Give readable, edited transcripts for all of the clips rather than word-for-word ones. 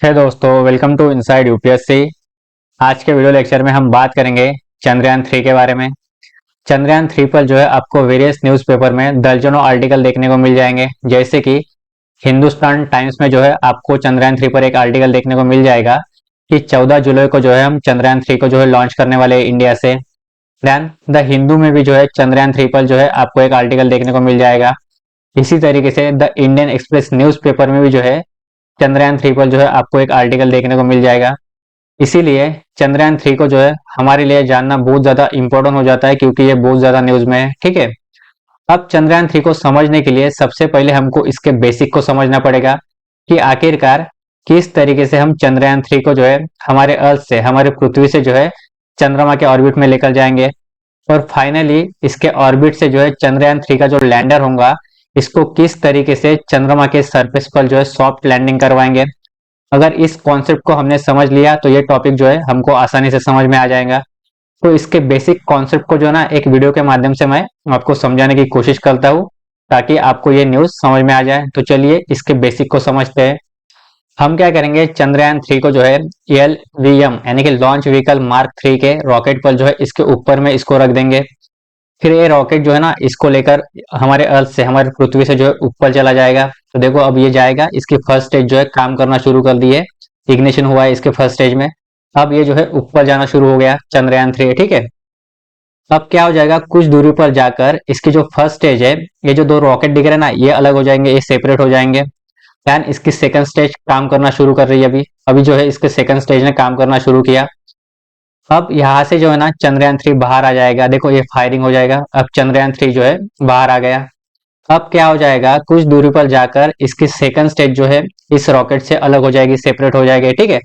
है दोस्तों, welcome to inside UPSC. आज के वीडियो लेक्चर में हम बात करेंगे चंद्रयान 3 के बारे में। चंद्रयान 3 पर जो है आपको वेरियस न्यूज़पेपर में दर्जनों आर्टिकल देखने को मिल जाएंगे। जैसे कि हिंदुस्तान टाइम्स में जो है आपको चंद्रयान 3 पर एक आर्टिकल देखने को मिल जाएगा कि 14 जुलाई को जो है हम चंद्रयान 3 को जो है लॉन्च करने वाले हैं इंडिया से। देन द हिंदू में भी जो है चंद्रयान 3 पर जो है आपको एक आर्टिकल देखने को मिल जाएगा। इसी तरीके से द इंडियन एक्सप्रेस न्यूज़पेपर में भी जो है चंद्रयान 3 पर जो है आपको एक आर्टिकल देखने को मिल जाएगा। इसीलिए चंद्रयान 3 को जो है हमारे लिए जानना बहुत ज़्यादा इंपॉर्टेंट हो जाता है, क्योंकि ये बहुत ज़्यादा न्यूज़ में है। ठीक है, अब चंद्रयान 3 को समझने के लिए सबसे पहले हमको इसके बेसिक को समझना पड़ेगा कि आखिरकार किस तरीके से हम चंद्रयान 3 को जो है हमारे अर्थ से, हमारे पृथ्वी से जो है चंद्रमा के ऑर्बिट में लेकर जाएंगे। और फाइनली इसके ऑर्बिट से जो है चंद्रयान 3 का जो लैंडर होगा, इसको किस तरीके से चंद्रमा के सरफेस पर जो है सॉफ्ट लैंडिंग करवाएंगे। अगर इस कॉन्सेप्ट को हमने समझ लिया तो ये टॉपिक जो है हमको आसानी से समझ में आ जाएगा। तो इसके बेसिक कॉन्सेप्ट को जो है ना एक वीडियो के माध्यम से मैं आपको समझाने की कोशिश करता हूँ, ताकि आपको ये न्यूज़ समझ में आ जाए। तो चलिए इसके बेसिक को समझते हैं। हम क्या करेंगे, चंद्रयान 3 को जो है LVM यानी कि लॉन्च व्हीकल मार्क 3 के रॉकेट पर जो है इसके ऊपर में इसको रख देंगे। फिर ये रॉकेट जो है ना इसको लेकर हमारे अर्थ से, हमारे पृथ्वी से जो है ऊपर चला जाएगा। तो देखो अब ये जाएगा, इसकी फर्स्ट स्टेज जो है काम करना शुरू कर दी है, इग्निशन हुआ है इसके फर्स्ट स्टेज में। अब ये जो है ऊपर जाना शुरू हो गया चंद्रयान 3। ठीक है, अब क्या हो जाएगा, कुछ दूरी पर जाकर इसकी जो फर्स्ट स्टेज है, ये जो दो रॉकेट दिख रहे हैं ना, ये अलग हो जाएंगे, ये सेपरेट हो जाएंगे। दैन इसकी सेकंड स्टेज काम करना शुरू कर रही है। अभी अभी जो है इसके सेकंड स्टेज ने काम करना शुरू किया। अब यहाँ से जो है ना चंद्रयान 3 बाहर आ जाएगा। देखो ये फायरिंग हो जाएगा, अब चंद्रयान 3 जो है बाहर आ गया। अब क्या हो जाएगा, कुछ दूरी पर जाकर इसकी सेकंड स्टेज जो है इस रॉकेट से अलग हो जाएगी, सेपरेट हो जाएगी। ठीक है,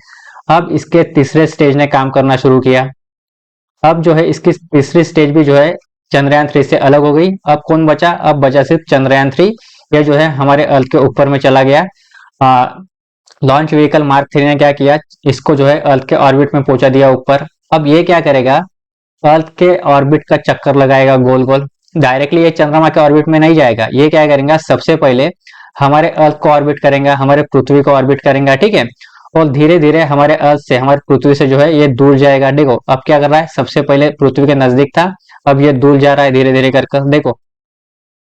अब इसके तीसरे स्टेज ने काम करना शुरू किया। अब जो है इसकी तीसरी स्टेज भी जो है चंद्रयान 3 से अलग हो गई। अब कौन बचा, अब बचा सिर्फ चंद्रयान 3। यह जो है हमारे अर्थ के ऊपर में चला गया। लॉन्च व्हीकल मार्क 3 ने क्या किया, इसको जो है अर्थ के ऑर्बिट में पहुंचा दिया ऊपर। अब ये क्या करेगा, अर्थ के ऑर्बिट का चक्कर लगाएगा गोल गोल। डायरेक्टली ये चंद्रमा के ऑर्बिट में नहीं जाएगा, ये क्या करेगा, सबसे पहले हमारे अर्थ को ऑर्बिट करेगा, हमारे पृथ्वी को ऑर्बिट करेगा। ठीक है, और धीरे धीरे हमारे अर्थ से, हमारे पृथ्वी से जो है ये दूर जाएगा। देखो अब क्या कर रहा है, सबसे पहले पृथ्वी के नजदीक था, अब ये दूर जा रहा है धीरे धीरे कर कर। देखो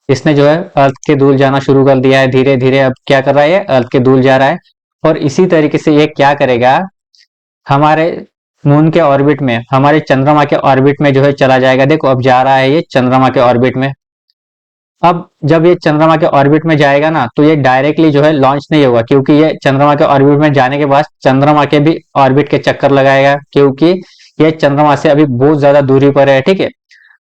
इसने जो है अर्थ के दूर जाना शुरू कर दिया है धीरे धीरे। अब क्या कर रहा है, ये अर्थ के दूर जा रहा है। और इसी तरीके से ये क्या करेगा, हमारे मून के ऑर्बिट में, हमारे चंद्रमा के ऑर्बिट में जो है चला जाएगा। देखो अब जा रहा है ये चंद्रमा के ऑर्बिट में। अब जब ये चंद्रमा के ऑर्बिट में जाएगा ना, तो ये डायरेक्टली जो है लॉन्च नहीं होगा, क्योंकि ये चंद्रमा के ऑर्बिट में जाने के बाद चंद्रमा के भी ऑर्बिट के चक्कर लगाएगा, क्योंकि ये चंद्रमा से अभी बहुत ज्यादा दूरी पर है। ठीक है,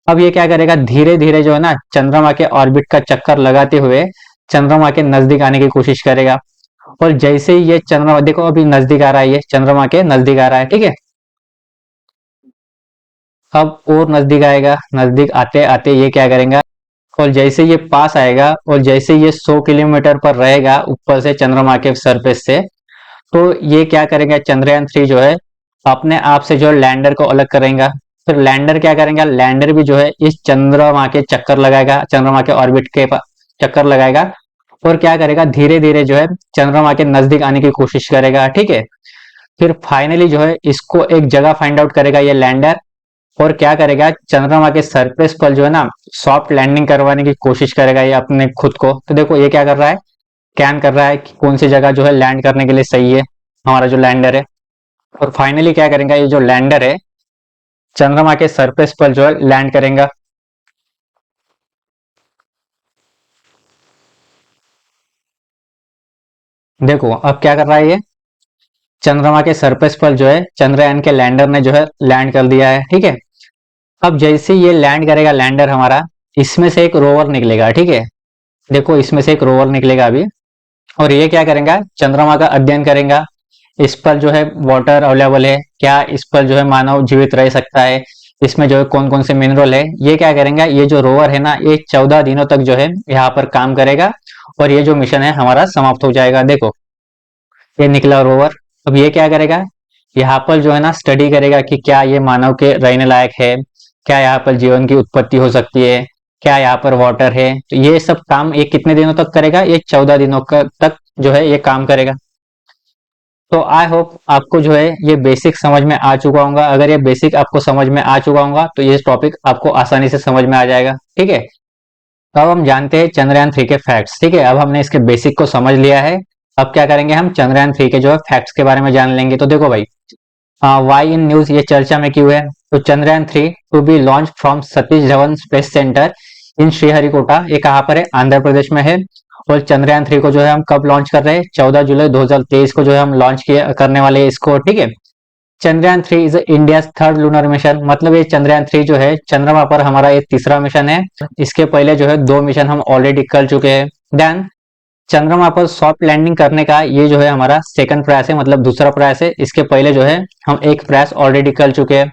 अब ये क्या करेगा, धीरे धीरे जो है ना चंद्रमा के ऑर्बिट का चक्कर लगाते हुए चंद्रमा के नजदीक आने की कोशिश करेगा। और जैसे ही ये चंद्रमा, देखो अभी नजदीक आ रहा है, ये चंद्रमा के नजदीक आ रहा है। ठीक है, अब और नजदीक आएगा, नजदीक आते आते ये क्या करेगा, और जैसे ये पास आएगा और जैसे ये 100 किलोमीटर पर रहेगा ऊपर से चंद्रमा के सरफेस से, तो ये क्या करेगा, चंद्रयान 3 जो है अपने आप से जो है लैंडर को अलग करेगा। फिर लैंडर क्या करेगा, लैंडर भी जो है इस चंद्रमा के चक्कर लगाएगा, चंद्रमा के ऑर्बिट के चक्कर लगाएगा। और क्या करेगा, धीरे धीरे जो है चंद्रमा के नजदीक आने की कोशिश करेगा। ठीक है, फिर फाइनली जो है इसको एक जगह फाइंड आउट करेगा ये लैंडर, और क्या करेगा, चंद्रमा के सरफेस पर जो है ना सॉफ्ट लैंडिंग करवाने की कोशिश करेगा ये अपने खुद को। तो देखो ये क्या कर रहा है, स्कैन कर रहा है कि कौन सी जगह जो है लैंड करने के लिए सही है, हमारा जो लैंडर है। और फाइनली क्या करेगा, ये जो लैंडर है चंद्रमा के सरफेस पर जो है लैंड करेगा। देखो अब क्या कर रहा है, ये चंद्रमा के सरफेस पर जो है चंद्रयान के लैंडर ने जो है लैंड कर दिया है। ठीक है, अब जैसे ये लैंड करेगा लैंडर हमारा, इसमें से एक रोवर निकलेगा। ठीक है, देखो इसमें से एक रोवर निकलेगा अभी, और ये क्या करेगा, चंद्रमा का अध्ययन करेगा। इस पर जो है वाटर अवेलेबल है क्या, इस पर जो है मानव जीवित रह सकता है, इसमें जो है कौन कौन से मिनरल है, ये क्या करेगा, ये जो रोवर है ना ये 14 दिनों तक जो है यहाँ पर काम करेगा, और ये जो मिशन है हमारा समाप्त हो जाएगा। देखो ये निकला रोवर। अब ये क्या करेगा, यहाँ पर जो है ना स्टडी करेगा कि क्या ये मानव के रहने लायक है, क्या यहाँ पर जीवन की उत्पत्ति हो सकती है, क्या यहाँ पर वाटर है। तो ये सब काम ये कितने दिनों तक करेगा, ये 14 दिनों तक जो है ये काम करेगा। तो आई होप आपको जो है ये बेसिक समझ में आ चुका होगा। अगर ये बेसिक आपको समझ में आ चुका होगा तो ये टॉपिक आपको आसानी से समझ में आ जाएगा। ठीक है, तो अब हम जानते हैं चंद्रयान 3 के फैक्ट्स। ठीक है, अब हमने इसके बेसिक को समझ लिया है। अब क्या करेंगे, हम चंद्रयान 3 के जो है फैक्ट्स के बारे में जान लेंगे। तो देखो भाई, वाई इन न्यूज ये चर्चा में क्यों है। तो Chandrayaan 3 to be launch from Satish Dhawan space centre in Sriharikota, ये कहाँ पर है, आंध्र प्रदेश में है। और चंद्रयान 3 को जो है हम कब लॉन्च कर रहे हैं, 14 जुलाई 2023 को जो है हम लॉन्च किए करने वाले हैं इसको। ठीक है, Chandrayaan 3 is India third lunar mission, मतलब ये चंद्रयान 3 जो है चंद्रमा पर हमारा एक तीसरा मिशन है। इसके पहले जो है 2 मिशन हम ऑलरेडी कर चुके हैं। देन चंद्रमा पर सॉफ्ट लैंडिंग करने का ये जो है हमारा सेकंड प्रयास है, मतलब दूसरा प्रयास है। इसके पहले जो है हम एक प्रयास ऑलरेडी कर चुके हैं।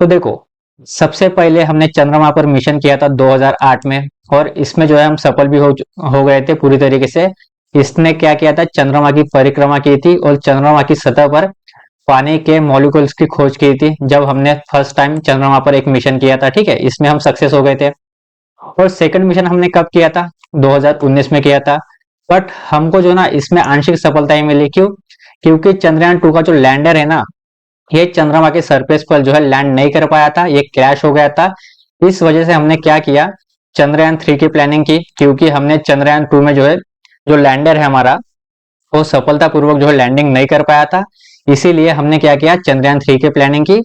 तो देखो, सबसे पहले हमने चंद्रमा पर मिशन किया था 2008 में, और इसमें जो है हम सफल भी हो गए थे पूरी तरीके से। इसने क्या किया था, चंद्रमा की परिक्रमा की थी और चंद्रमा की सतह पर पानी के मॉलिक्यूल्स की खोज की थी, जब हमने फर्स्ट टाइम चंद्रमा पर एक मिशन किया था। ठीक है, इसमें हम सक्सेस हो गए थे। और सेकंड मिशन हमने कब किया था, 2019 में किया था। बट हमको जो ना इसमें आंशिक सफलता ही मिली। क्यों, क्योंकि चंद्रयान 2 का जो लैंडर है ना, ये चंद्रमा के सरफेस पर जो है लैंड नहीं कर पाया था, ये क्रैश हो गया था। इस वजह से हमने क्या किया, चंद्रयान 3 की प्लानिंग की। क्योंकि हमने चंद्रयान 2 में जो है जो लैंडर है हमारा, वो सफलतापूर्वक जो है लैंडिंग नहीं कर पाया था। इसीलिए हमने क्या किया, चंद्रयान 3 की प्लानिंग की।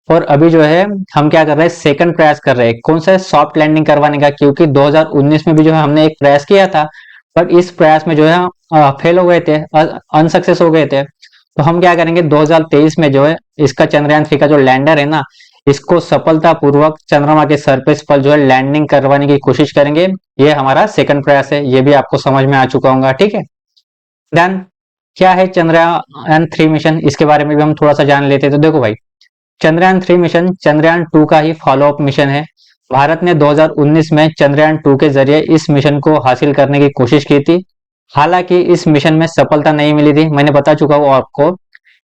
और अभी जो है हम क्या कर रहे हैं, सेकंड प्रयास कर रहे हैं। कौन सा, सॉफ्ट लैंडिंग करवाने का। क्योंकि 2019 में भी जो है हमने एक प्रयास किया था, बट इस प्रयास में जो है फेल हो गए थे, अनसक्सेस हो गए थे। तो हम क्या करेंगे, 2023 में जो है इसका चंद्रयान 3 का जो लैंडर है ना, इसको सफलतापूर्वक चंद्रमा के सरफेस पर जो है लैंडिंग करवाने की कोशिश करेंगे। ये हमारा सेकंड प्रयास है, ये भी आपको समझ में आ चुका होगा। ठीक है, देन क्या है चंद्रयान 3 मिशन, इसके बारे में भी हम थोड़ा सा जान लेते हैं। तो देखो भाई, चंद्रयान 3 मिशन चंद्रयान 2 का ही फॉलो अप मिशन है। भारत ने 2019 में चंद्रयान 2 के जरिए इस मिशन को हासिल करने की कोशिश की थी। हालांकि इस मिशन में सफलता नहीं मिली थी। मैंने बता चुका हूँ आपको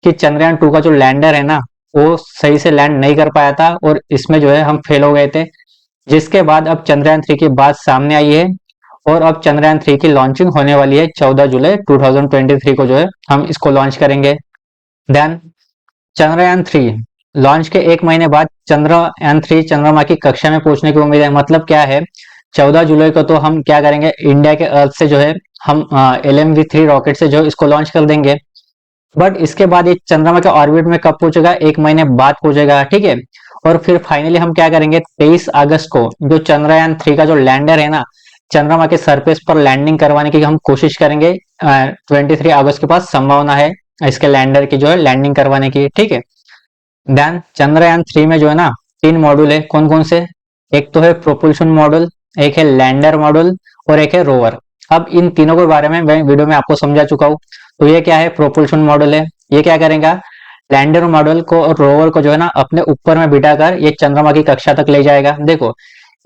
कि चंद्रयान 2 का जो लैंडर है ना, वो सही से लैंड नहीं कर पाया था, और इसमें जो है हम फेल हो गए थे। जिसके बाद अब चंद्रयान 3 की बात सामने आई है, और अब चंद्रयान 3 की लॉन्चिंग होने वाली है 14 जुलाई 2023 को जो है हम इसको लॉन्च करेंगे। देन चंद्रयान 3 लॉन्च के 1 महीने बाद चंद्रयान 3 चंद्रमा की कक्षा में पहुंचने की उम्मीद है। मतलब क्या है, 14 जुलाई को तो हम क्या करेंगे, इंडिया के अर्थ से जो है हम LMV3 रॉकेट से जो इसको लॉन्च कर देंगे। बट इसके बाद ये चंद्रमा के ऑर्बिट में कब पहुंचेगा, 1 महीने बाद पहुंचेगा। ठीक है, और फिर फाइनली हम क्या करेंगे, 23 अगस्त को जो चंद्रयान 3 का जो लैंडर है ना, चंद्रमा के सरफेस पर लैंडिंग करवाने की हम कोशिश करेंगे। 23 अगस्त के पास संभावना है इसके लैंडर की जो है लैंडिंग करवाने की। ठीक है, देन चंद्रयान 3 में जो है ना 3 मॉड्यूल है। कौन कौन से, एक तो है प्रोपल्शन मॉड्यूल, एक है लैंडर मॉड्यूल, और एक है रोवर। अब इन तीनों के बारे में मैं वीडियो में आपको समझा चुका हूँ। तो ये क्या है, प्रोपल्शन मॉड्यूल है। ये क्या करेगा, लैंडर मॉड्यूल को और रोवर को जो है ना अपने ऊपर में बिठाकर ये चंद्रमा की कक्षा तक ले जाएगा। देखो,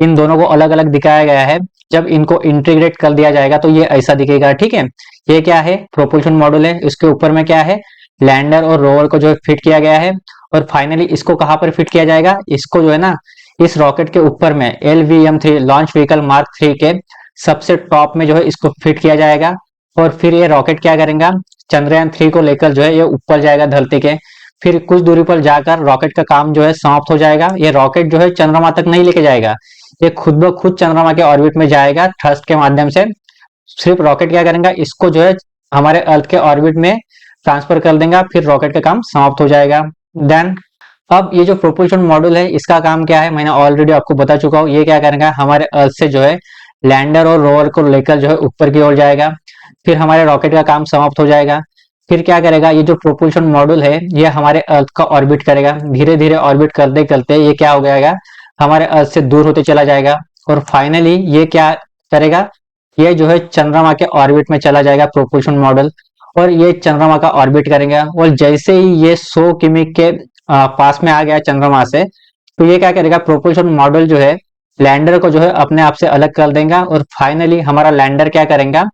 इन दोनों को अलग अलग दिखाया गया है। जब इनको इंटीग्रेट कर दिया जाएगा तो ये ऐसा दिखेगा। ठीक है, ये क्या है, प्रोपल्शन मॉड्यूल है। इसके ऊपर में क्या है, लैंडर और रोवर को जो है फिट किया गया है। और फाइनली इसको कहां पर फिट किया जाएगा, इसको जो है ना इस रॉकेट के ऊपर में LVM3 लॉन्च व्हीकल मार्क 3 के सबसे टॉप में जो है इसको फिट किया जाएगा। और फिर ये रॉकेट क्या करेगा, चंद्रयान 3 को लेकर जो है ये ऊपर जाएगा धरती के। फिर कुछ दूरी पर जाकर रॉकेट का काम जो है समाप्त हो जाएगा। ये रॉकेट जो है चंद्रमा तक नहीं लेके जाएगा, ये खुद ब खुद चंद्रमा के ऑर्बिट में जाएगा थ्रस्ट के माध्यम से। सिर्फ रॉकेट क्या करेगा, इसको जो है हमारे अर्थ के ऑर्बिट में ट्रांसफर कर देगा, फिर रॉकेट का काम समाप्त हो जाएगा। देन अब ये जो प्रोपल्शन मॉड्यूल है, इसका काम क्या है, मैंने ऑलरेडी आपको बता चुका हूँ। ये क्या करेगा, हमारे अर्थ से जो है लैंडर और रोवर को लेकर जो है ऊपर की ओर जाएगा। फिर हमारे रॉकेट का काम समाप्त हो जाएगा। फिर क्या करेगा, ये जो प्रोपल्शन मॉड्यूल है ये हमारे अर्थ का ऑर्बिट करेगा। धीरे धीरे ऑर्बिट करते करते ये क्या हो जाएगा, हमारे अर्थ से दूर होते चला जाएगा। और फाइनली ये क्या करेगा, ये जो है चंद्रमा के ऑर्बिट में चला जाएगा प्रोपल्शन मॉडल। और ये चंद्रमा का ऑर्बिट करेगा। और जैसे ही ये 100 किमी के पास में आ गया चंद्रमा से, तो ये क्या करेगा, प्रोपल्शन मॉडल जो है लैंडर को जो है अपने आप से अलग कर देगा। और फाइनली हमारा लैंडर क्या करेगा,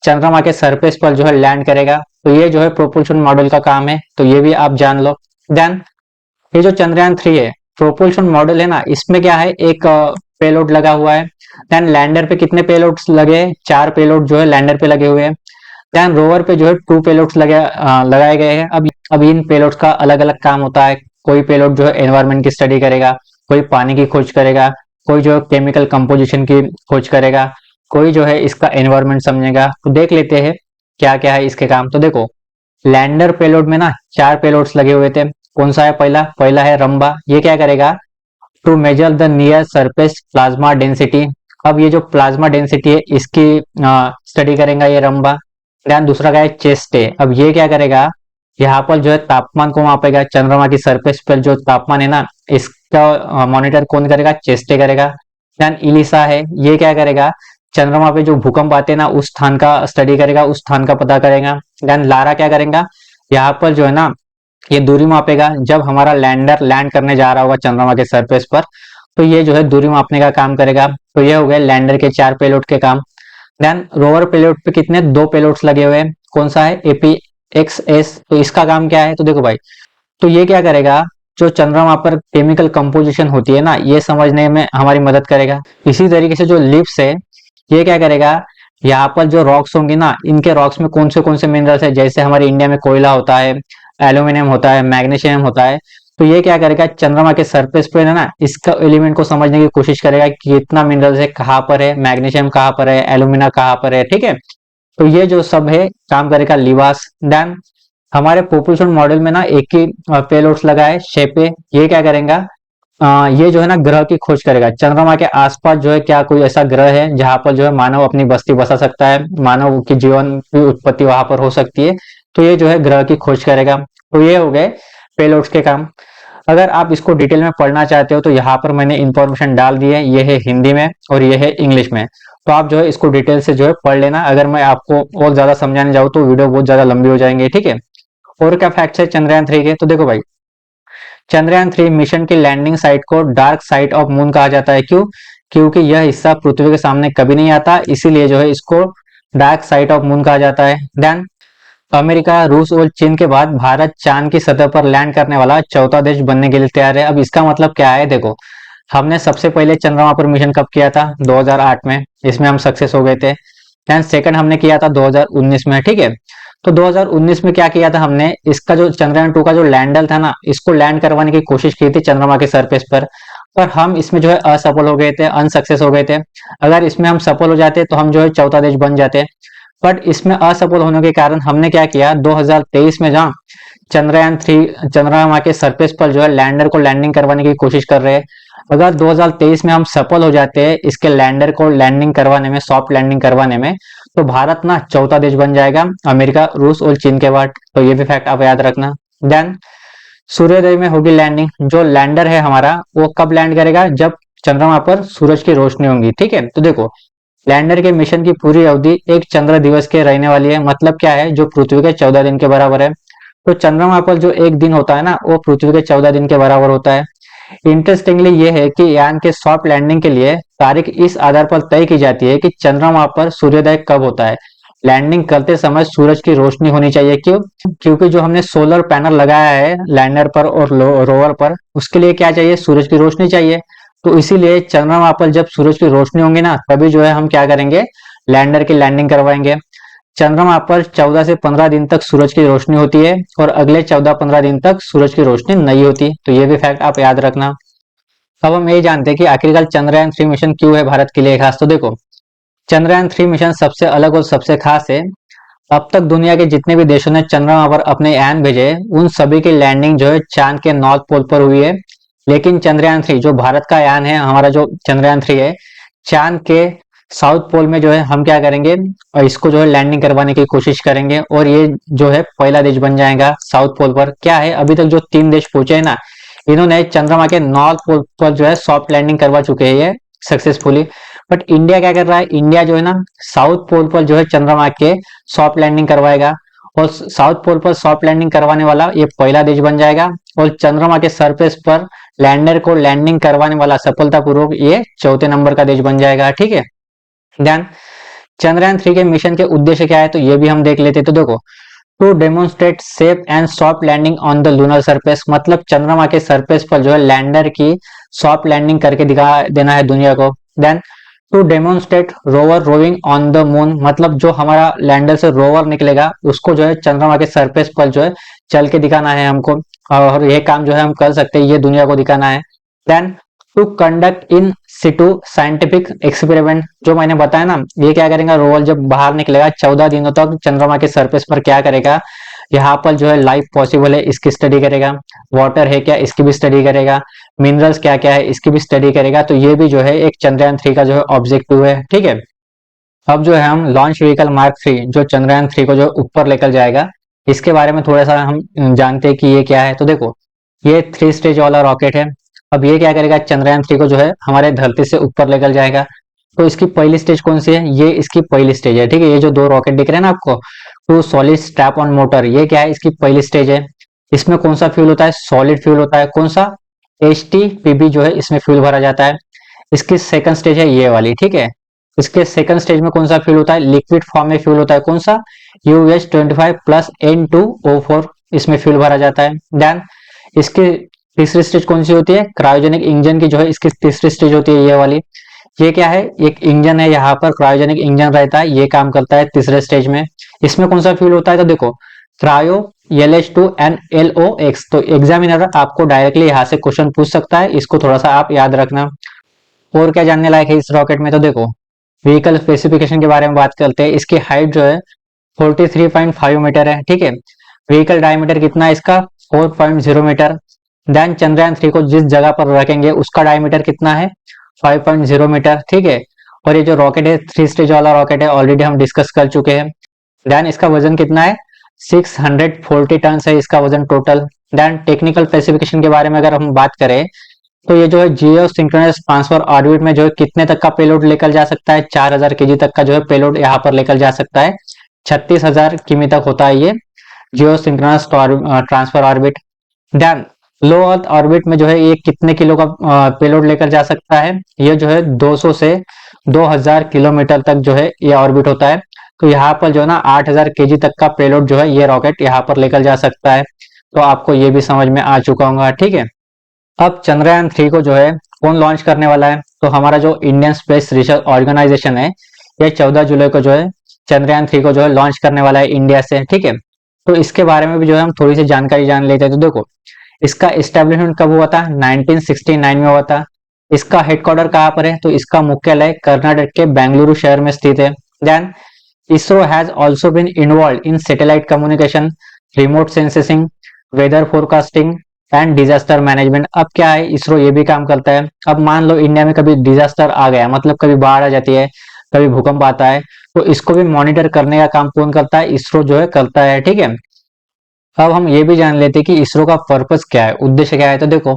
चंद्रमा के सरफेस पर जो है लैंड करेगा। तो ये जो है प्रोपल्शन मॉडल का काम है, तो ये भी आप जान लो। देन ये जो चंद्रयान 3 है, प्रोपल्शन मॉडल है ना, इसमें क्या है, एक पेलोड लगा हुआ है। देन लैंडर पे कितने पेलोड्स लगे हैं, 4 पेलोड जो है लैंडर पे लगे हुए हैं। ध्यान रोवर पे जो है 2 पेलोड्स लगाए गए हैं। अब इन पेलोड्स का अलग अलग काम होता है। कोई पेलोड जो है एनवायरनमेंट की स्टडी करेगा, कोई पानी की खोज करेगा, कोई जो केमिकल कंपोजिशन की खोज करेगा, कोई जो है इसका एनवायरनमेंट समझेगा। तो देख लेते हैं क्या क्या है इसके काम। तो देखो, लैंडर पेलोड में ना 4 पेलोड्स लगे हुए थे। कौन सा है? पहला है रंबा। ये क्या करेगा? To measure the near surface plasma density. अब ये जो प्लाज्मा डेंसिटी है इसकी स्टडी करेगा ये रंबा। ध्यान, दूसरा क्या है? चेस्टे। अब ये क्या करेगा? यहाँ पर जो है तापमान को मापेगा। चंद्रमा की सरफेस पर जो तापमान है ना, इसका मॉनिटर कौन करेगा? चेस्टे करेगा। ध्यान, इलिसा है, ये क्या करेगा? चंद्रमा पे जो भूकंप आते हैं ना, उस स्थान का स्टडी करेगा, उस स्थान का पता करेगा। ध्यान, लारा क्या करेगा? यहाँ पर जो है ना, ये दूरी मापेगा। जब हमारा लैंडर लैंड करने जा रहा होगा चंद्रमा के सरफेस पर, तो ये जो है दूरी मापने का काम करेगा। तो ये हो गए लैंडर के 4 पेलोड के काम। देन रोवर पेलोड पे कितने? 2 पेलोड्स लगे हुए हैं। कौन सा है? AP x S. तो इसका काम क्या है? तो देखो भाई, तो ये क्या करेगा? जो चंद्रमा पर केमिकल कंपोजिशन होती है ना, ये समझने में हमारी मदद करेगा। इसी तरीके से जो लिप्स है, ये क्या करेगा? यहाँ पर जो रॉक्स होंगे ना, इनके रॉक्स में कौन से मिनरल्स है, जैसे हमारे इंडिया में कोयला होता है, एल्यूमिनियम होता है, मैग्नीशियम होता है। तो ये क्या करेगा? चंद्रमा के सरफेस पे है ना, इसका एलिमेंट को समझने की कोशिश करेगा कि कितना मिनरल्स है, कहाँ पर है, मैग्नीशियम कहाँ पर है, एल्यूमिना कहाँ पर है। ठीक है, तो ये जो सब है काम करेगा लिवास। देन हमारे पॉपुलेशन मॉडल में ना एक ही पेलोड्स लगा है, शेपे। ये क्या करेगा? ये जो है ना ग्रह की खोज करेगा। चंद्रमा के आसपास जो है क्या कोई ऐसा ग्रह है जहां पर जो है मानव अपनी बस्ती बसा सकता है, मानव की जीवन की उत्पत्ति वहां पर हो सकती है। तो ये जो है ग्रह की खोज करेगा। तो ये हो गए पेलोड्स के काम। अगर आप इसको डिटेल में पढ़ना चाहते हो तो यहाँ पर मैंने इंफॉर्मेशन डाल दी है। ये है हिंदी में और ये है इंग्लिश में। तो आप जो है इसको डिटेल से जो है पढ़ लेना। अगर मैं आपको और ज्यादा समझाने जाऊँ तो वीडियो बहुत ज्यादा लंबी हो जाएंगे। ठीक है, और क्या फैक्ट्स है चंद्रयान 3 के? तो देखो भाई, चंद्रयान 3 मिशन की लैंडिंग साइट को डार्क साइड ऑफ मून कहा जाता है। क्यों? क्योंकि यह हिस्सा पृथ्वी के सामने कभी नहीं आता, इसीलिए जो है इसको डार्क साइड ऑफ मून कहा जाता है। देन अमेरिका, रूस और चीन के बाद भारत चांद की सतह पर लैंड करने वाला चौथा देश बनने के लिए तैयार है। अब इसका मतलब क्या है? देखो, हमने सबसे पहले चंद्रमा पर मिशन कब किया था? 2008 में। इसमें हम सक्सेस हो गए थे। देन सेकंड हमने किया था 2019 में। ठीक है, तो 2019 में क्या किया था हमने? इसका जो चंद्रयान 2 का जो लैंडर था ना, इसको लैंड करवाने की कोशिश की थी चंद्रमा के सरफेस पर हम इसमें जो है असफल हो गए थे, अनसक्सेस हो गए थे। अगर इसमें हम सफल हो जाते तो हम जो है चौथा देश बन जाते। बट इसमें असफल होने के कारण हमने क्या किया? 2023 में जहाँ चंद्रयान 3 चंद्रमा के सरफेस पर जो है लैंडर को लैंडिंग करवाने की कोशिश कर रहे हैं। अगर 2023 में हम सफल हो जाते हैं इसके लैंडर को लैंडिंग करवाने में, सॉफ्ट लैंडिंग करवाने में, तो भारत ना चौथा देश बन जाएगा अमेरिका, रूस और चीन के बाद। तो ये भी फैक्ट आप याद रखना। देन सूर्योदय में होगी लैंडिंग। जो लैंडर है हमारा वो कब लैंड करेगा? जब चंद्रमा पर सूरज की रोशनी होगी। ठीक है, तो देखो, लैंडर के मिशन की पूरी अवधि एक चंद्र दिवस के रहने वाली है। मतलब क्या है? जो पृथ्वी के 14 दिन के बराबर है। तो चंद्रमा पर जो एक दिन होता है ना, वो पृथ्वी के 14 दिन के बराबर होता है। इंटरेस्टिंगली ये है कि यान के सॉफ्ट लैंडिंग के लिए तारीख इस आधार पर तय की जाती है कि चंद्रमा पर सूर्योदय कब होता है। लैंडिंग करते समय सूरज की रोशनी होनी चाहिए। क्यों? क्योंकि जो हमने सोलर पैनल लगाया है लैंडर पर और रोवर पर, उसके लिए क्या चाहिए? सूरज की रोशनी चाहिए। तो इसीलिए चंद्रमा पर जब सूरज की रोशनी होंगी ना, तभी जो है हम क्या करेंगे? लैंडर की लैंडिंग करवाएंगे। चंद्रमा पर 14 से 15 दिन तक सूरज की रोशनी होती है और अगले 14-15 दिन तक सूरज की रोशनी नहीं होती। तो ये भी फैक्ट आप याद रखना। अब हम ये जानते हैं कि आखिरकार चंद्रयान 3 मिशन क्यों है भारत के लिए खास। तो देखो, चंद्रयान 3 मिशन सबसे अलग और सबसे खास है। अब तक दुनिया के जितने भी देशों ने चंद्रमा पर अपने यान भेजे, उन सभी की लैंडिंग जो है चांद के नॉर्थ पोल पर हुई है। लेकिन चंद्रयान 3 जो भारत का यान है, हमारा जो चंद्रयान 3 है, चांद के साउथ पोल में जो है हम क्या करेंगे? और इसको जो है लैंडिंग करवाने की कोशिश करेंगे और ये जो है पहला देश बन जाएगा साउथ पोल पर। क्या है, अभी तक जो 3 देश पहुंचे हैं ना, इन्होंने चंद्रमा के नॉर्थ पोल पर जो है सॉफ्ट लैंडिंग करवा चुके हैं ये सक्सेसफुली। बट इंडिया क्या कर रहा है? इंडिया जो है ना साउथ पोल पर जो है चंद्रमा के सॉफ्ट लैंडिंग करवाएगा और साउथ पोल पर सॉफ्ट लैंडिंग करवाने वाला ये पहला देश बन जाएगा और चंद्रमा के सरफेस पर लैंडर को लैंडिंग करवाने वाला सफलतापूर्वक ये चौथे नंबर का देश बन जाएगा। ठीक है, ध्यान, चंद्रयान 3 के मिशन के उद्देश्य क्या है तो ये भी हम देख लेते। तो देखो, to demonstrate safe and soft landing on the lunar surface. मतलब चंद्रमा के सरफेस पर जो है लैंडर की सॉफ्ट लैंडिंग करके दिखा देना है दुनिया को। Then to demonstrate rover roving on the moon, मतलब जो हमारा लैंडर से रोवर निकलेगा उसको जो है चंद्रमा के सरफेस पर जो है चल के दिखाना है हमको, और ये काम जो है हम कर सकते हैं, ये दुनिया को दिखाना है। Then to conduct in situ scientific experiment, जो मैंने बताया ना, ये क्या करेगा, रोवर जब बाहर निकलेगा 14 दिनों तक चंद्रमा के सरफेस पर क्या करेगा, यहाँ पर जो है लाइफ पॉसिबल है इसकी स्टडी करेगा, वाटर है क्या इसकी भी स्टडी करेगा, मिनरल्स क्या क्या है इसकी भी स्टडी करेगा। तो ये भी जो है एक चंद्रयान 3 का जो है ऑब्जेक्टिव है, ठीक है। अब जो है हम लॉन्च व्हीकल मार्क 3 जो चंद्रयान 3 को जो ऊपर लेकर जाएगा, इसके बारे में थोड़ा सा हम जानते हैं कि ये क्या है। तो देखो, ये 3 स्टेज वाला रॉकेट है। अब ये क्या करेगा, चंद्रयान 3 को जो है हमारे धरती से ऊपर लेकर जाएगा। तो इसकी पहली स्टेज कौन सी है, ये इसकी पहली स्टेज है, ठीक है। ये जो दो रॉकेट दिख रहे हैं ना आपको, two solid strap on motor, ये क्या है, इसकी पहली स्टेज है। इसमें कौन सा फ्यूल होता है, सॉलिड फ्यूल होता है, कौन सा, HTPB जो है इसमें फ्यूल भरा जाता है। इसकी सेकंड स्टेज है ये वाली, ठीक है। इसके सेकंड स्टेज में कौन सा फ्यूल होता है, लिक्विड फॉर्म में फ्यूल होता है, कौन सा, US25+N2O4, इसमें फ्यूल भरा जाता है। देन इसकी तीसरी स्टेज कौन सी होती है, क्रायोजेनिक इंजन की जो है इसकी तीसरी स्टेज होती है ये वाली। ये क्या है, एक इंजन है, यहाँ पर क्रायोजेनिक इंजन रहता है, ये काम करता है तीसरे स्टेज में। इसमें कौन सा फ्यूल होता है, तो देखो क्रायो LH2NLOX। तो एग्जामिनर आपको डायरेक्टली यहाँ से क्वेश्चन पूछ सकता है, इसको थोड़ा सा आप याद रखना। और क्या जानने लायक है इस रॉकेट में, तो देखो व्हीकल स्पेसिफिकेशन के बारे में बात करते हैं। इसकी हाइट जो है 43.5 मीटर है, ठीक है। व्हीकल डायमीटर कितना है इसका, 4.0 मीटर। देन चंद्रयान 3 को जिस जगह पर रखेंगे उसका डायमीटर कितना है, 5.0 मीटर, ठीक है। और ये जो रॉकेट है 3 स्टेज वाला रॉकेट है, ऑलरेडी हम डिस्कस कर चुके हैं। देन इसका वजन कितना है, 640 टन है इसका वजन टोटल। देन टेक्निकल स्पेसिफिकेशन के बारे में अगर हम बात करें, तो ये जो है जियो सिंक्रोनस ट्रांसफर ऑर्बिट में जो है कितने तक का पेलोड लेकर जा सकता है, 4000 केजी तक का जो है पेलोड यहाँ पर लेकर जा सकता है। 36,000 किमी तक होता है ये geosynchronous transfer orbit. Then low earth orbit में जो है ये कितने किलो का पेलोड लेकर जा सकता है, ये जो है 200 से 2000 किलोमीटर तक जो है ये ऑर्बिट होता है। तो यहाँ पर जो है ना 8000 केजी तक का पेलोड जो है ये रॉकेट यहाँ पर लेकर जा सकता है। तो आपको ये भी समझ में आ चुका होगा, ठीक है। अब चंद्रयान 3 को जो है कौन लॉन्च करने वाला है, तो हमारा जो इंडियन स्पेस रिसर्च ऑर्गेनाइजेशन है, ये 14 जुलाई को जो है चंद्रयान 3 को जो है लॉन्च करने वाला है इंडिया से, ठीक है। तो इसके बारे में भी जो है हम थोड़ी सी जानकारी जान लेते हैं। तो देखो इसका एस्टेब्लिशमेंट कब हुआ था, 1969 में हुआ था। इसका हेडक्वार्टर कहाँ पर है, तो इसका मुख्यालय कर्नाटक के बेंगलुरु शहर में स्थित है। Then ISRO has also been involve in satellite communication, remote sensing, weather forecasting and disaster management. अब क्या है, इसरो ये भी काम करता है। अब मान लो इंडिया में कभी डिजास्टर आ गया, मतलब कभी बाढ़ आ जाती है, कभी भूकंप आता है, तो इसको भी मॉनिटर करने का काम कौन करता है, इसरो जो है करता है, ठीक है। अब हम ये भी जान लेते हैं कि इसरो का पर्पस क्या है, उद्देश्य क्या है। तो देखो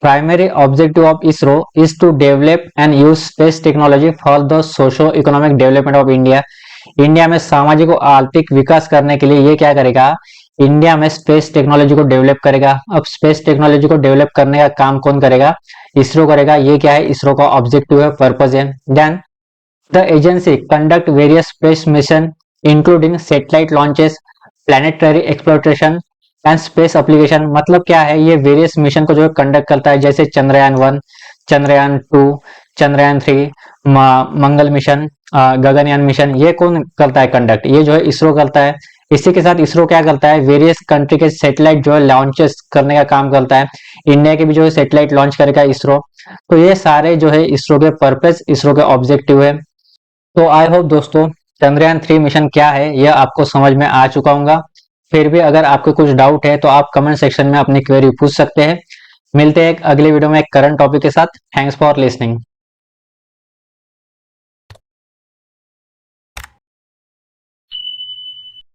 primary objective of ISRO is to develop and use space technology for the socio economic development of India. India में सामाजिक और आर्थिक विकास करने के लिए ये क्या करेगा, इंडिया में स्पेस टेक्नोलॉजी को डेवलप करेगा। अब स्पेस टेक्नोलॉजी को डेवलप करने का काम कौन करेगा, इसरो करेगा। ये क्या है, इसरो का ऑब्जेक्टिव है, पर्पज है। Then the agency conduct various space mission including satellite launches, planetary exploration and space application. मतलब क्या है, ये वेरियस मिशन को जो है कंडक्ट करता है, जैसे चंद्रयान 1, चंद्रयान 2, चंद्रयान 3, मंगल मिशन, गगनयान मिशन, ये कौन करता है कंडक्ट, ये जो है इसरो करता है। इसी के साथ इसरो क्या करता है, वेरियस कंट्री के सैटेलाइट जो है लॉन्चेस करने का काम करता है। इंडिया के भी जो है सैटेलाइट लॉन्च करेगा इसरो। तो ये सारे जो है इसरो के पर्पस, इसरो के ऑब्जेक्टिव है। तो आई होप दोस्तों चंद्रयान 3 मिशन क्या है यह आपको समझ में आ चुका होगा। फिर भी अगर आपको कुछ डाउट है तो आप कमेंट सेक्शन में अपनी क्वेरी पूछ सकते हैं। मिलते हैं एक अगले वीडियो में एक करंट टॉपिक के साथ। Thanks for listening.